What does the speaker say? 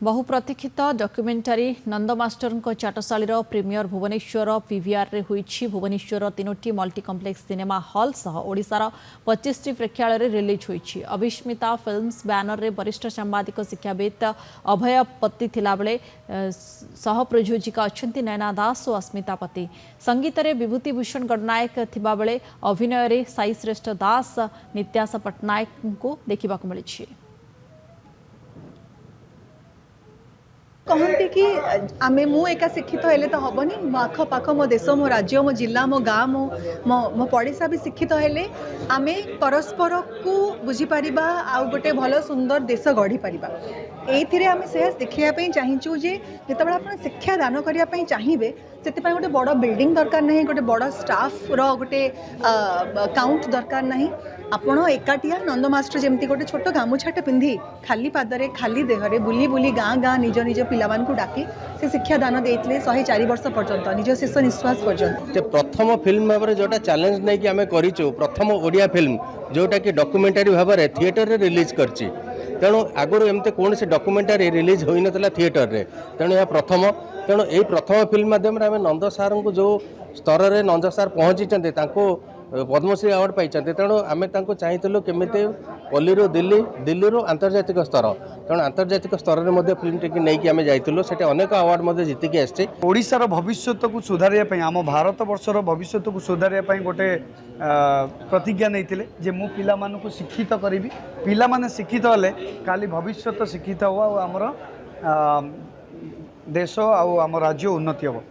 बहु प्रतीक्षित documentary Nanda master Chatasali premiere Bhubaneswar PVR रे हुई। भुवनेश्वर 3टी मल्टी कम्प्लेक्स सिनेमा हॉल सह ओडिशार 25टी प्रेक्षालय रिलीज हुई। अभिष्मिता फिल्म्स बैनर रे वरिष्ठ सांबादिक शिक्षाविद अभय पति थिला बेले सह प्रयोजिका अच्छा नयना दास और अस्मिता पति। संगीत रे विभूति भूषण गणनायक थिबा बेले अभिनय रे साई श्रेष्ठ दास नित्यास पट्टनायक को देखा मिली। कहते कि आमे मु एका शिक्षित हेले तो हबनी मो आख पाख मो देश मो राज्य मो जिला मो गाँ मो पड़ोसा भी शिक्षित हेले आमे परस्पर को बुझी पारिबा आ गोटे भल सुंदर देश गढ़ी पारिबा। एथिरे आमे से देखिया चाहिचु जे जेतेबेला आपण शिक्षा दान करिया पई चाहिबे सेतिपई गोटे बड़ बिल्डिंग दरकार नहीं, गोटे बड़ स्टाफ रो गोटे काउंट दरकार नहीं। आपण एकाटिया नंद मास्टर जमती गोटे छोट गामुछाटे पिंधि खाली पादरे खाली देहरे बुली बुली गाँ गाँ निज निज पिला डाकी से शिक्षा दान देते 104 वर्ष पर्यंत निज शेष निश्वास पर्यंत। प्रथम फिल्म भाव में जोटा चैलेंज नहीं कि आम करूँ प्रथम ओडिया फिल्म जोटा कि डॉक्यूमेंटारी भाव में थिएटर रे रिलीज करछि। तेणु आगुरी एमती कौन से डॉक्यूमेंटारी रिलीज हो नाला थिएटर रे, तेणु यह प्रथम। तेणु यही प्रथम फिल्म माध्यम आम नंद सार को जो स्तर में नंद सार पहुँची पद्मश्री अवार्ड पाई। तेणु आम चाहिए केमी पल्ली दिल्ली दिल्ली आंतर्जातिक स्तर, तेणु आंतर्जातिक स्तर में फिल्म टी नहीं आम जाइलु से अनेक अवार्ड जितिकी आसी। ओडिशार भविष्य को सुधारिया आम भारत वर्षर भविष्य को सुधारिया गोटे प्रतिज्ञा नहीं जे मु पिला मानकु शिक्षित करी, पिला माने शिक्षित हेले खाली भविष्य शिक्षित हो आमर देश आम राज्य उन्नति हम।